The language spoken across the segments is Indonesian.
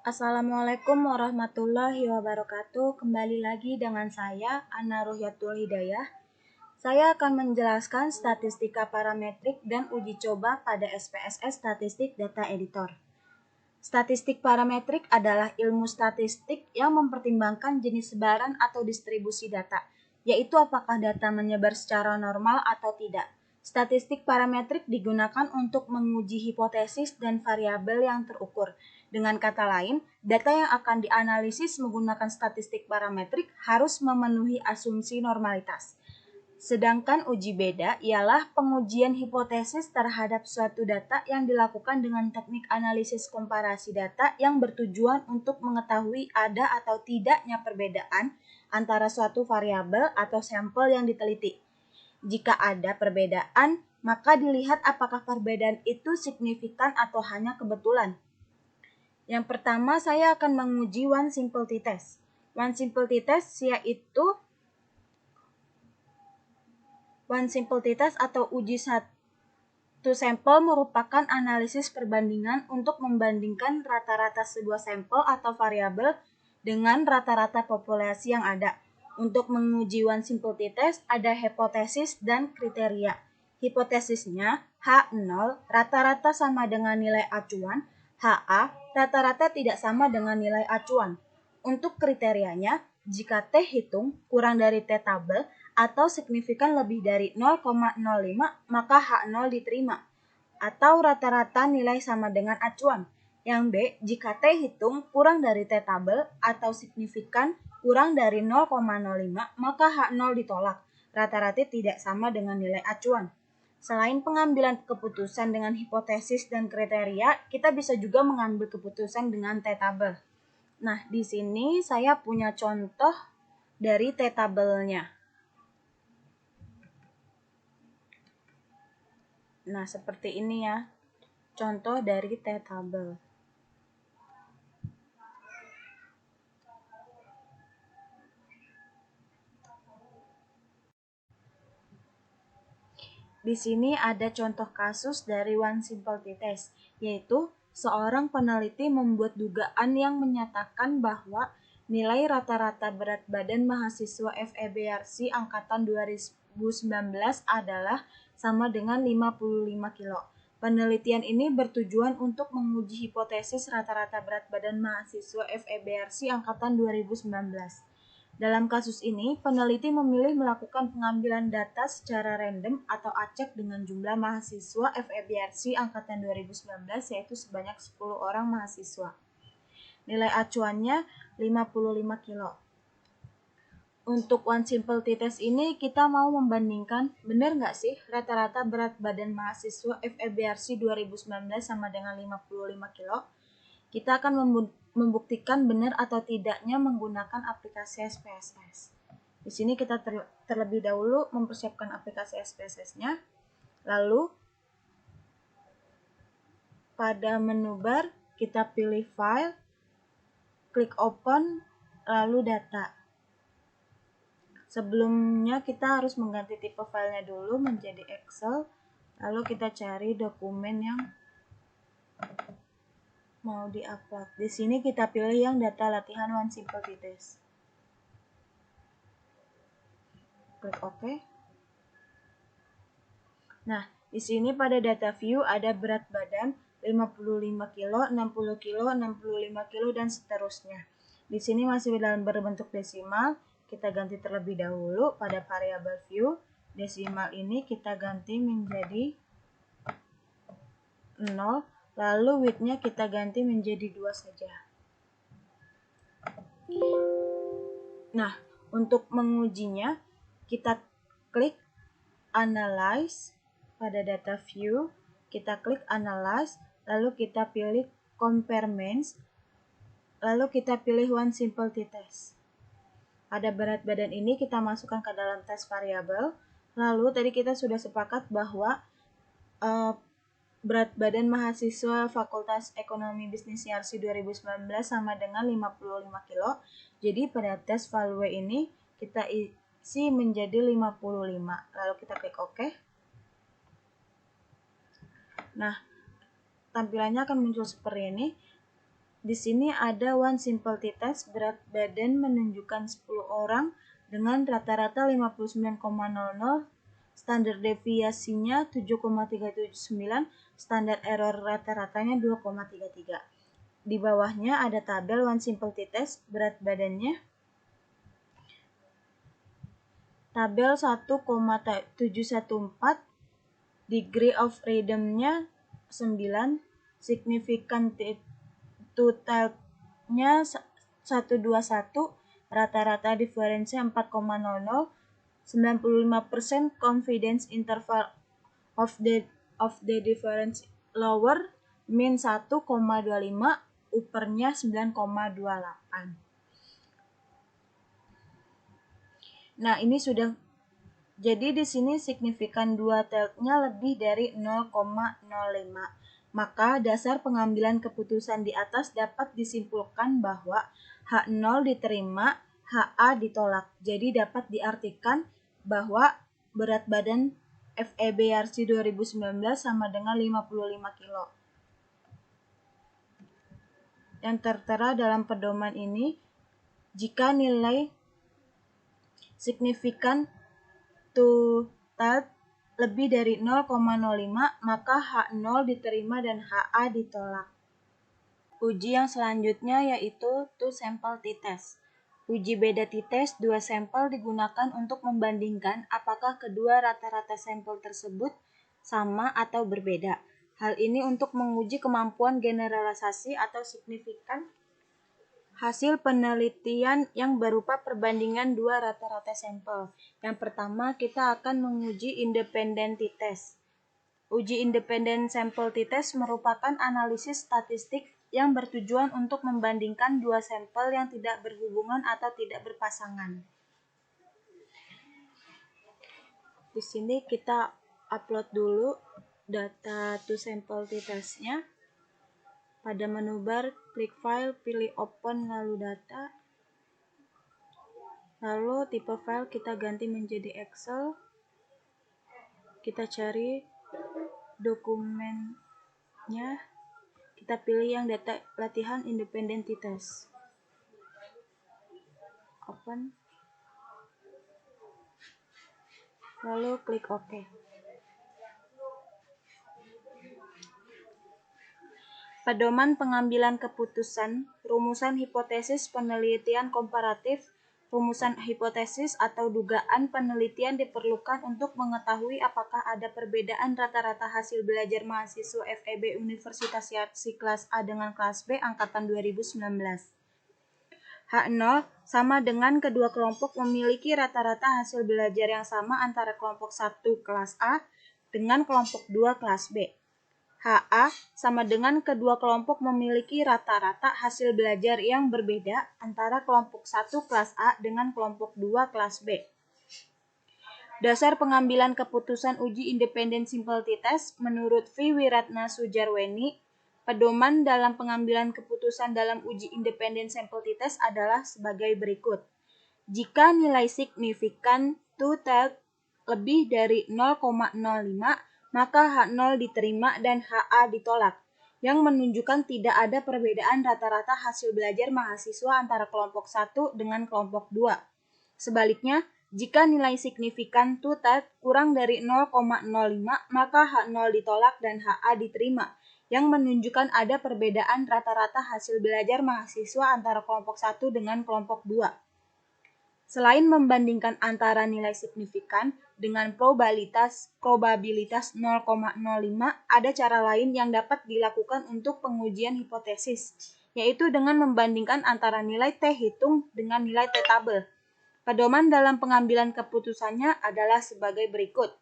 Assalamualaikum warahmatullahi wabarakatuh. Kembali lagi dengan saya, Ana Ruhyatul Hidayah. Saya akan menjelaskan statistika parametrik dan uji coba pada SPSS Statistik Data Editor. Statistik parametrik adalah ilmu statistik yang mempertimbangkan jenis sebaran atau distribusi data, yaitu apakah data menyebar secara normal atau tidak. Statistik parametrik digunakan untuk menguji hipotesis dan variabel yang terukur. Dengan kata lain, data yang akan dianalisis menggunakan statistik parametrik harus memenuhi asumsi normalitas. Sedangkan uji beda ialah pengujian hipotesis terhadap suatu data yang dilakukan dengan teknik analisis komparasi data yang bertujuan untuk mengetahui ada atau tidaknya perbedaan antara suatu variabel atau sampel yang diteliti. Jika ada perbedaan, maka dilihat apakah perbedaan itu signifikan atau hanya kebetulan. Yang pertama, saya akan menguji one simplicity test. One simplicity test yaitu one simplicity test atau uji satu sampel merupakan analisis perbandingan untuk membandingkan rata-rata sebuah sampel atau variabel dengan rata-rata populasi yang ada. Untuk menguji one simplicity test ada hipotesis dan kriteria. Hipotesisnya H0 rata-rata sama dengan nilai acuan, HA rata-rata tidak sama dengan nilai acuan. Untuk kriterianya, jika T hitung kurang dari T tabel atau signifikan lebih dari 0,05, maka H0 diterima, atau rata-rata nilai sama dengan acuan. Yang B, jika T hitung kurang dari T tabel atau signifikan kurang dari 0,05, maka H0 ditolak, rata-rata tidak sama dengan nilai acuan. Selain pengambilan keputusan dengan hipotesis dan kriteria, kita bisa juga mengambil keputusan dengan T-tabel. Nah, di sini saya punya contoh dari T-tabelnya. Nah, seperti ini ya, contoh dari T-tabel. Di sini ada contoh kasus dari one simplicity test, yaitu seorang peneliti membuat dugaan yang menyatakan bahwa nilai rata-rata berat badan mahasiswa FEBRC angkatan 2019 adalah sama dengan 55 kilo. Penelitian ini bertujuan untuk menguji hipotesis rata-rata berat badan mahasiswa FEBRC angkatan 2019. Dalam kasus ini, peneliti memilih melakukan pengambilan data secara random atau acak dengan jumlah mahasiswa FEBRC angkatan 2019 yaitu sebanyak 10 orang mahasiswa. Nilai acuannya 55 kilo. Untuk one simplicity test ini kita mau membandingkan benar nggak sih rata-rata berat badan mahasiswa FEBRC 2019 sama dengan 55 kilo? Kita akan membuktikan benar atau tidaknya menggunakan aplikasi SPSS. Di sini kita terlebih dahulu mempersiapkan aplikasi SPSS-nya. Lalu pada menu bar kita pilih file, klik open, lalu data. Sebelumnya kita harus mengganti tipe filenya dulu menjadi Excel. Lalu kita cari dokumen yang mau di-upload. Di sini kita pilih yang data latihan one simplicity test. Klik OK. Nah, di sini pada data view ada berat badan 55 kilo, 60 kilo, 65 kilo, dan seterusnya. Di sini masih dalam berbentuk desimal. Kita ganti terlebih dahulu pada variabel view. Desimal ini kita ganti menjadi 0. Lalu width-nya kita ganti menjadi 2 saja. Nah, untuk mengujinya, kita klik Analyze pada data view, kita klik Analyze, lalu kita pilih Compare Means, lalu kita pilih one simplicity test. Pada berat badan ini kita masukkan ke dalam tes variabel, lalu tadi kita sudah sepakat bahwa berat badan mahasiswa Fakultas Ekonomi Bisnis YARSI 2019 sama dengan 55 kilo. Jadi pada tes value ini kita isi menjadi 55. Lalu kita klik OK. Nah, tampilannya akan muncul seperti ini. Di sini ada one simple t-test, berat badan menunjukkan 10 orang dengan rata-rata 59,00, standar deviasinya 7,379, standar error rata-ratanya 2,33. Di bawahnya ada tabel one simple t-test, berat badannya. Tabel 1,714, degree of freedom-nya 9, signifikan to-type-nya 121, rata-rata diferensi 4,00, 95% confidence interval of the difference lower, min 1,25, uppernya 9,28. Nah, ini sudah jadi di sini signifikan dua tiltnya lebih dari 0,05. Maka dasar pengambilan keputusan di atas dapat disimpulkan bahwa H0 diterima, HA ditolak. Jadi dapat diartikan bahwa berat badan FEBRC 2019 sama dengan 55 kilo. Yang tertera dalam pedoman ini, jika nilai signifikan to type lebih dari 0,05, maka H0 diterima dan HA ditolak. Uji yang selanjutnya yaitu two sample t-test. Uji beda t-test, dua sampel digunakan untuk membandingkan apakah kedua rata-rata sampel tersebut sama atau berbeda. Hal ini untuk menguji kemampuan generalisasi atau signifikan hasil penelitian yang berupa perbandingan dua rata-rata sampel. Yang pertama, kita akan menguji independent t-test. Uji independent sample t-test merupakan analisis statistik yang bertujuan untuk membandingkan dua sampel yang tidak berhubungan atau tidak berpasangan. Di sini kita upload dulu data two sample t-testnya. Pada menu bar, klik file, pilih open lalu data. Lalu tipe file kita ganti menjadi Excel. Kita cari dokumennya. Kita pilih yang data latihan independent t-test. Open. Lalu klik OK. Pedoman pengambilan keputusan, rumusan hipotesis penelitian komparatif. Rumusan hipotesis atau dugaan penelitian diperlukan untuk mengetahui apakah ada perbedaan rata-rata hasil belajar mahasiswa FEB Universitas Yarsi kelas A dengan kelas B angkatan 2019. H0 sama dengan kedua kelompok memiliki rata-rata hasil belajar yang sama antara kelompok 1 kelas A dengan kelompok 2 kelas B. HA sama dengan kedua kelompok memiliki rata-rata hasil belajar yang berbeda antara kelompok 1 kelas A dengan kelompok 2 kelas B. Dasar pengambilan keputusan uji independen simple t-test menurut V. Wiratna Sujarweni, pedoman dalam pengambilan keputusan dalam uji independen sample t-test adalah sebagai berikut. Jika nilai signifikan to type lebih dari 0,05, maka H0 diterima dan HA ditolak, yang menunjukkan tidak ada perbedaan rata-rata hasil belajar mahasiswa antara kelompok 1 dengan kelompok 2. Sebaliknya, jika nilai signifikan to type kurang dari 0,05, maka H0 ditolak dan HA diterima, yang menunjukkan ada perbedaan rata-rata hasil belajar mahasiswa antara kelompok 1 dengan kelompok 2. Selain membandingkan antara nilai signifikan dengan probabilitas 0,05, ada cara lain yang dapat dilakukan untuk pengujian hipotesis, yaitu dengan membandingkan antara nilai T hitung dengan nilai T tabel. Pedoman dalam pengambilan keputusannya adalah sebagai berikut.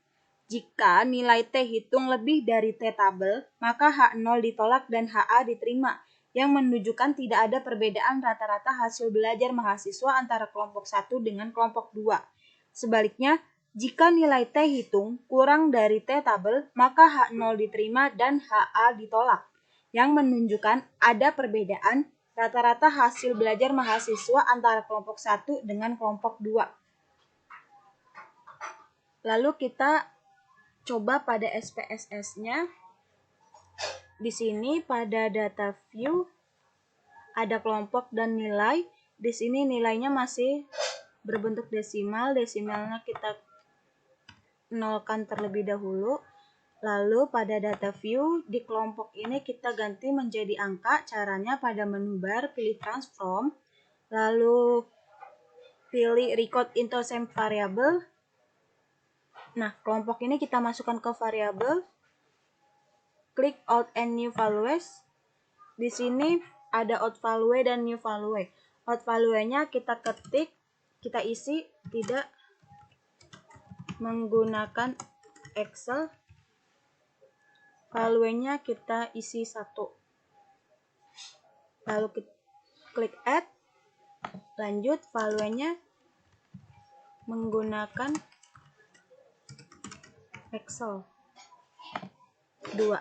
Jika nilai T hitung lebih dari T tabel, maka H0 ditolak dan HA diterima, yang menunjukkan tidak ada perbedaan rata-rata hasil belajar mahasiswa antara kelompok 1 dengan kelompok 2. Sebaliknya, jika nilai T hitung kurang dari T tabel, maka H0 diterima dan HA ditolak, yang menunjukkan ada perbedaan rata-rata hasil belajar mahasiswa antara kelompok 1 dengan kelompok 2. Lalu kita coba pada SPSS-nya. Di sini pada data view ada kelompok dan nilai. Di sini nilainya masih berbentuk desimal, desimalnya kita nolkan terlebih dahulu. Lalu pada data view di kelompok ini kita ganti menjadi angka. Caranya pada menu bar pilih transform, lalu pilih record into same variable. Nah, kelompok ini kita masukkan ke variabel. Klik out and new values. Di sini ada out value dan new value. Out value-nya kita ketik, kita isi tidak menggunakan Excel. Value-nya kita isi 1. Lalu klik add. Lanjut, value-nya menggunakan Excel 2.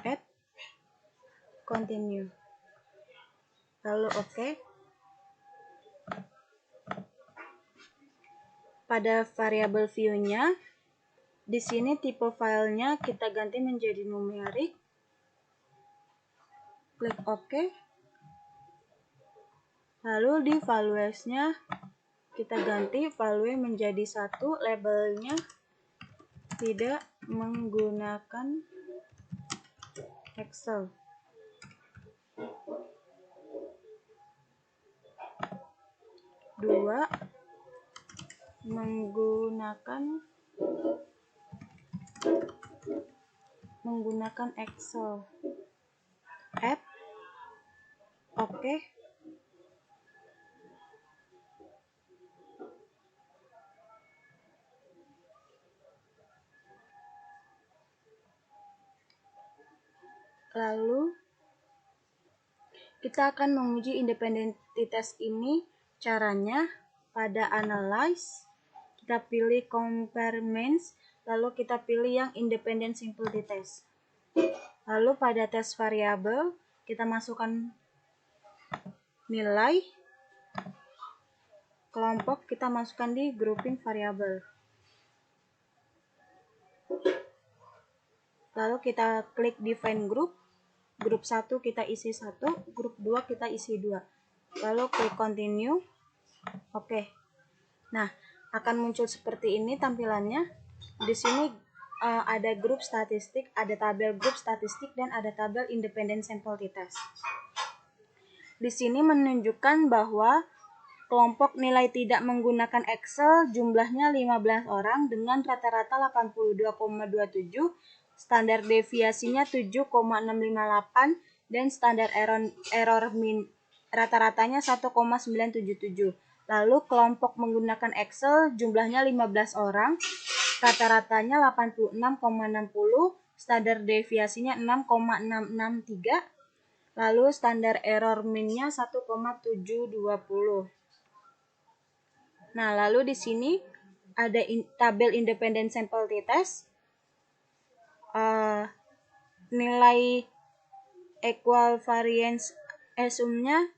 Add. Continue. Lalu oke. Pada variabel view-nya, di sini tipe filenya kita ganti menjadi numerik. Klik OK. Lalu di values-nya kita ganti value menjadi 1, labelnya tidak menggunakan Excel. Dua, menggunakan Excel. Add. Oke. Lalu kita akan menguji independentitas ini. Caranya pada analyze, kita pilih compare means, lalu kita pilih yang independent simplicity test. Lalu pada test variabel, kita masukkan nilai, kelompok kita masukkan di grouping variabel. Lalu kita klik define group. Grup 1 kita isi 1, grup 2 kita isi 2. Lalu klik continue. Oke. Nah, akan muncul seperti ini tampilannya. Di sini ada grup statistik, ada tabel grup statistik, dan ada tabel independent sample test. Di sini menunjukkan bahwa kelompok nilai tidak menggunakan Excel jumlahnya 15 orang dengan rata-rata 82,27, standar deviasinya 7,658, dan standar error min rata-ratanya 1,977. Lalu kelompok menggunakan Excel jumlahnya 15 orang, rata-ratanya 86,60, standar deviasinya 6,663, lalu standar error minnya 1,720. Nah, lalu di sini ada tabel independent sample test. Nilai equal variance assume-nya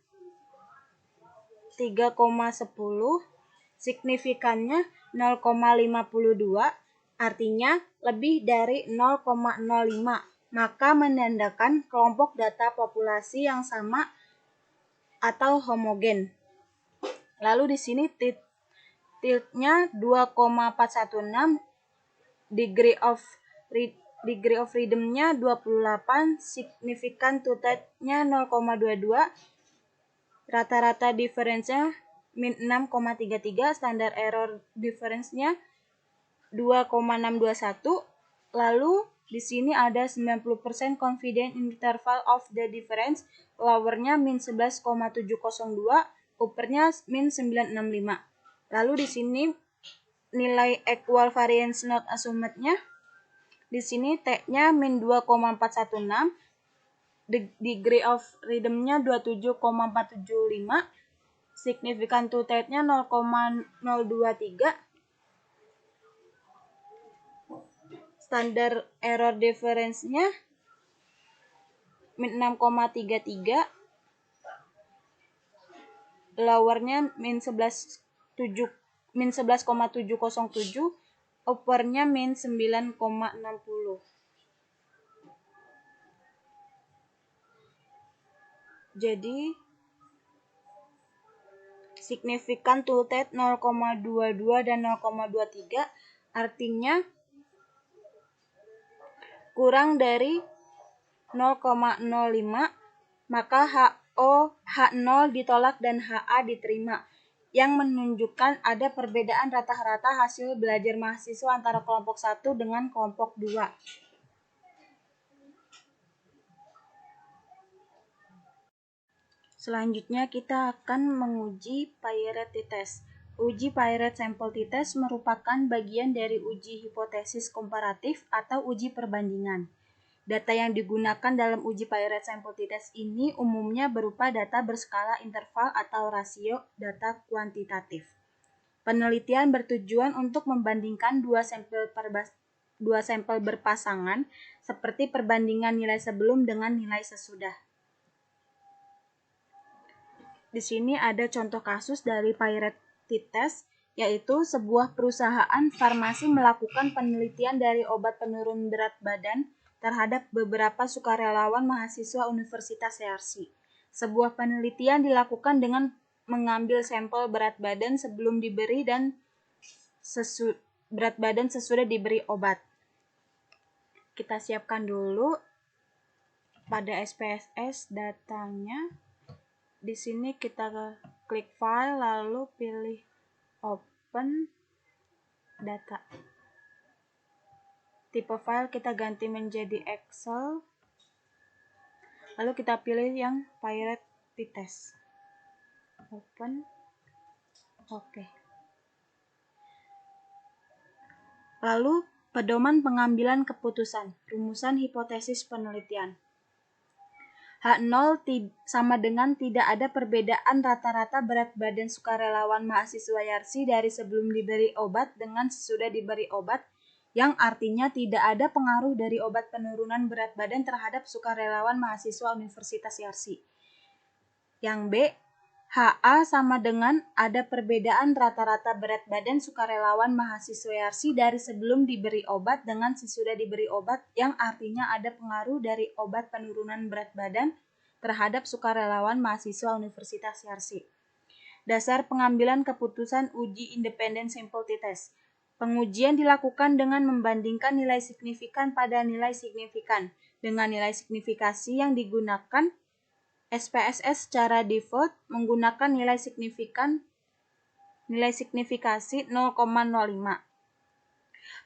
3,10, signifikannya 0,52, artinya lebih dari 0,05. Maka menandakan kelompok data populasi yang sama atau homogen. Lalu di sini tiltnya 2,416, degree of freedom-nya 28, signifikan to test-nya 0,22, rata-rata difference-nya min 6,33, standar error difference-nya 2,621. Lalu di sini ada 90% confidence interval of the difference, lower-nya min 11,702, upper-nya min 965. Lalu di sini nilai equal variance not assumed-nya, di sini T-nya min 2,416, degree of freedom-nya 27,475, signifikan to test-nya 0,023, standar error difference-nya min 6,33, lower-nya min 11,707, upper-nya min 9,60. Jadi signifikan tilted 0,22 dan 0,23 artinya kurang dari 0,05, maka H0 ditolak dan HA diterima, yang menunjukkan ada perbedaan rata-rata hasil belajar mahasiswa antara kelompok 1 dengan kelompok 2. Selanjutnya kita akan menguji Peirette test. Uji Peirette sample t-test merupakan bagian dari uji hipotesis komparatif atau uji perbandingan. Data yang digunakan dalam uji Peirette sample t-test ini umumnya berupa data berskala interval atau rasio data kuantitatif. Penelitian bertujuan untuk membandingkan dua sampel berpasangan seperti perbandingan nilai sebelum dengan nilai sesudah. Di sini ada contoh kasus dari Peirette t-test, yaitu sebuah perusahaan farmasi melakukan penelitian dari obat penurun berat badan terhadap beberapa sukarelawan mahasiswa Universitas Searcy. Sebuah penelitian dilakukan dengan mengambil sampel berat badan sebelum diberi dan berat badan sesudah diberi obat. Kita siapkan dulu pada SPSS datanya. Di sini kita klik file lalu pilih open data. Tipe file kita ganti menjadi Excel. Lalu kita pilih yang Peirette t-test. Open. Oke. Lalu pedoman pengambilan keputusan, rumusan hipotesis penelitian. H0 sama dengan tidak ada perbedaan rata-rata berat badan sukarelawan mahasiswa Searcy dari sebelum diberi obat dengan sesudah diberi obat, yang artinya tidak ada pengaruh dari obat penurunan berat badan terhadap sukarelawan mahasiswa Universitas Searcy. Yang B, HA sama dengan ada perbedaan rata-rata berat badan sukarelawan mahasiswa Searcy dari sebelum diberi obat dengan sesudah diberi obat, yang artinya ada pengaruh dari obat penurunan berat badan terhadap sukarelawan mahasiswa Universitas Searcy. Dasar pengambilan keputusan uji independen sample t-test. Pengujian dilakukan dengan membandingkan nilai signifikan pada nilai signifikan. Dengan nilai signifikasi yang digunakan, SPSS secara default menggunakan nilai signifikasi 0,05.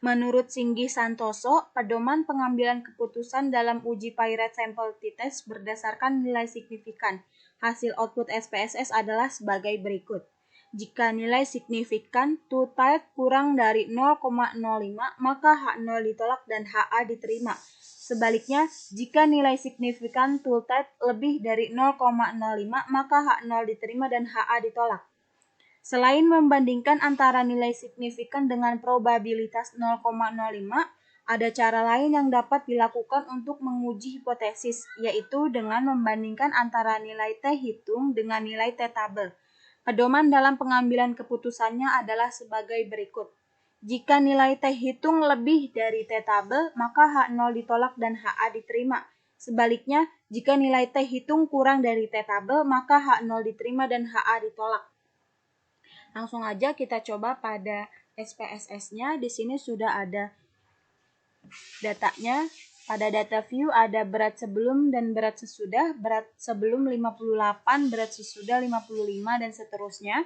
Menurut Singgih Santoso, pedoman pengambilan keputusan dalam uji Peirette sample t-test berdasarkan nilai signifikan. Hasil output SPSS adalah sebagai berikut. Jika nilai signifikan tilted kurang dari 0,05, maka H0 ditolak dan HA diterima. Sebaliknya, jika nilai signifikan tilted lebih dari 0,05, maka H0 diterima dan HA ditolak. Selain membandingkan antara nilai signifikan dengan probabilitas 0,05, ada cara lain yang dapat dilakukan untuk menguji hipotesis, yaitu dengan membandingkan antara nilai T hitung dengan nilai T tabel. Pedoman dalam pengambilan keputusannya adalah sebagai berikut. Jika nilai T hitung lebih dari T tabel, maka H0 ditolak dan HA diterima. Sebaliknya, jika nilai T hitung kurang dari T tabel, maka H0 diterima dan HA ditolak. Langsung aja kita coba pada SPSS-nya. Di sini sudah ada datanya. Pada data view ada berat sebelum dan berat sesudah. Berat sebelum 58, berat sesudah 55, dan seterusnya.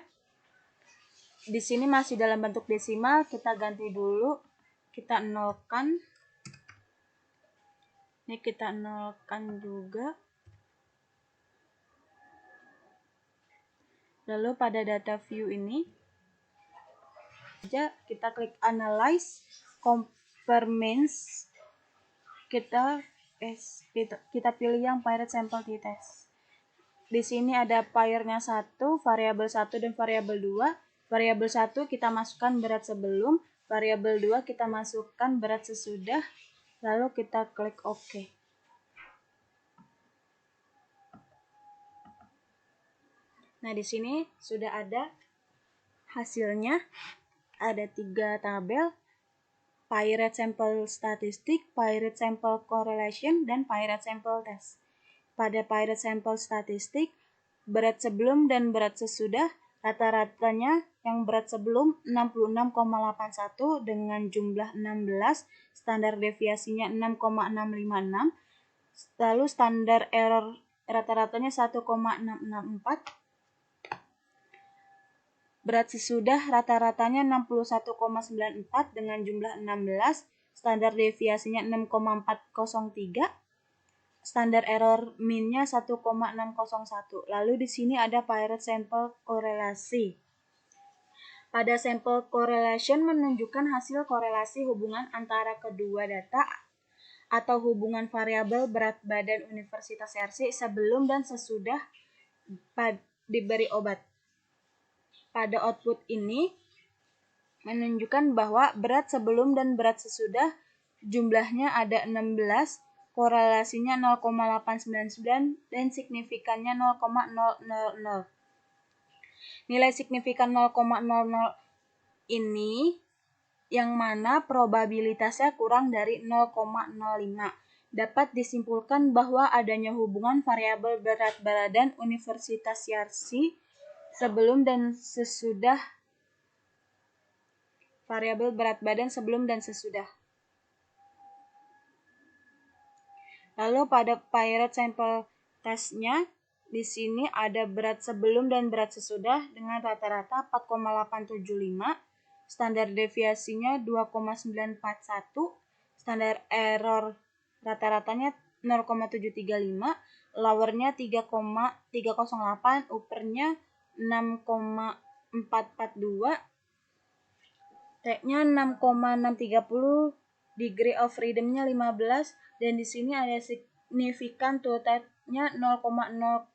Di sini masih dalam bentuk desimal, kita ganti dulu. Kita nolkan. Ini kita nolkan juga. Lalu pada data view ini, kita klik Analyze, Compare Means. Kita pilih yang Peirette sample t-test. Di sini ada pairnya 1, variabel 1 dan variabel 2. Variabel 1 kita masukkan berat sebelum, variabel 2 kita masukkan berat sesudah, lalu kita klik OK. Nah, di sini sudah ada hasilnya. Ada 3 tabel. Peirette sample statistik, Peirette sample correlation, dan Peirette sample test. pada pirate sample statistik, berat sebelum dan berat sesudah rata-ratanya yang berat sebelum 66,81 dengan jumlah 16, standar deviasinya 6,656, lalu standar error rata-ratanya 1,664. Berat sesudah rata-ratanya 61,94 dengan jumlah 16, standar deviasinya 6,403. Standar error min-nya 1,601. Lalu di sini ada pirate sample korelasi. Pada sampel correlation menunjukkan hasil korelasi hubungan antara kedua data atau hubungan variabel berat badan Universitas RC sebelum dan sesudah diberi obat. Pada output ini menunjukkan bahwa berat sebelum dan berat sesudah jumlahnya ada 16, korelasinya 0,899 dan signifikannya 0,000. Nilai signifikan 0,00 ini yang mana probabilitasnya kurang dari 0,05. Dapat disimpulkan bahwa adanya hubungan variabel berat badan Universitas Yarsi sebelum dan sesudah variabel berat badan sebelum dan sesudah. Lalu pada pirate sample testnya di sini ada berat sebelum dan berat sesudah dengan rata-rata 4,875, standar deviasinya 2,941, standar error rata-ratanya 0,735, lowernya 3,308, uppernya 6,442, T-nya 6,630, degree of freedom-nya 15, dan di sini ada signifikan tilde-nya 0,000.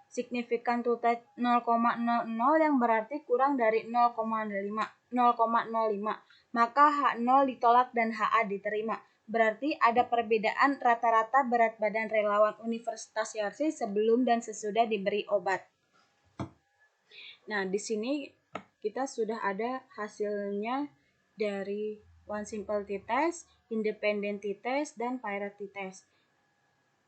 Signifikan tilde 0,00 yang berarti kurang dari 0,05. Maka H0 ditolak dan HA diterima. Berarti ada perbedaan rata-rata berat badan relawan Universitas Yarsi sebelum dan sesudah diberi obat. Nah, di sini kita sudah ada hasilnya dari one simple t-test, independent t-test, dan pirate t-test.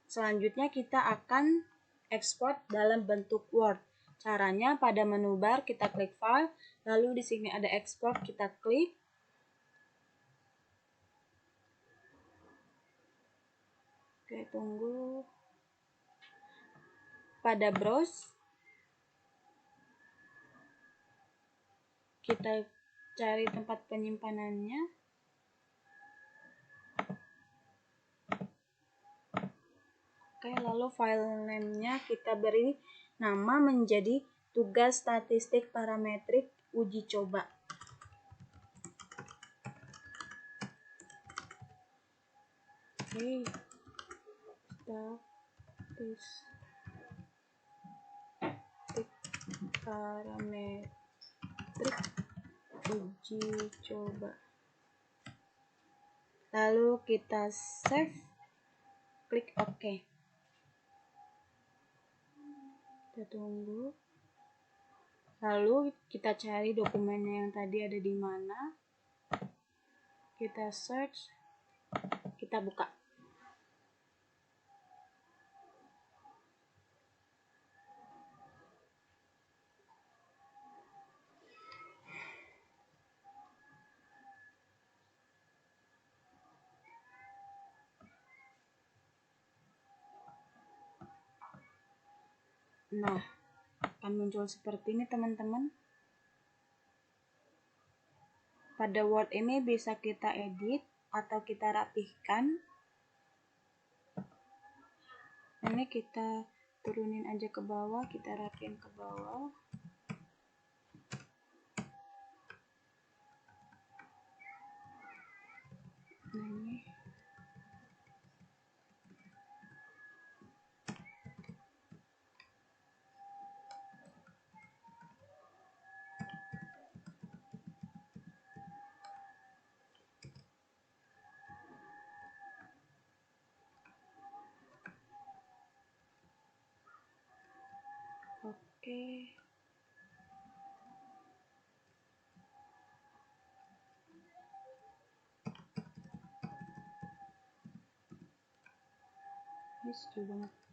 Selanjutnya kita akan export dalam bentuk Word. Caranya pada menu bar kita klik file, lalu di sini ada export, kita klik. Oke, tunggu. Pada browse kita cari tempat penyimpanannya. Oke, lalu file name-nya kita beri nama menjadi tugas statistik parametrik uji coba. Oke, statistik parametrik uji coba. Lalu kita save, klik OK. Kita tunggu. Lalu kita cari dokumennya yang tadi ada di mana. Kita search, kita buka. Nah, akan muncul seperti ini teman-teman. Pada Word ini bisa kita edit atau kita rapihkan. Ini kita turunin aja ke bawah, kita rapiin ke bawah. Nah, ini. Oke. Ini setuju banget.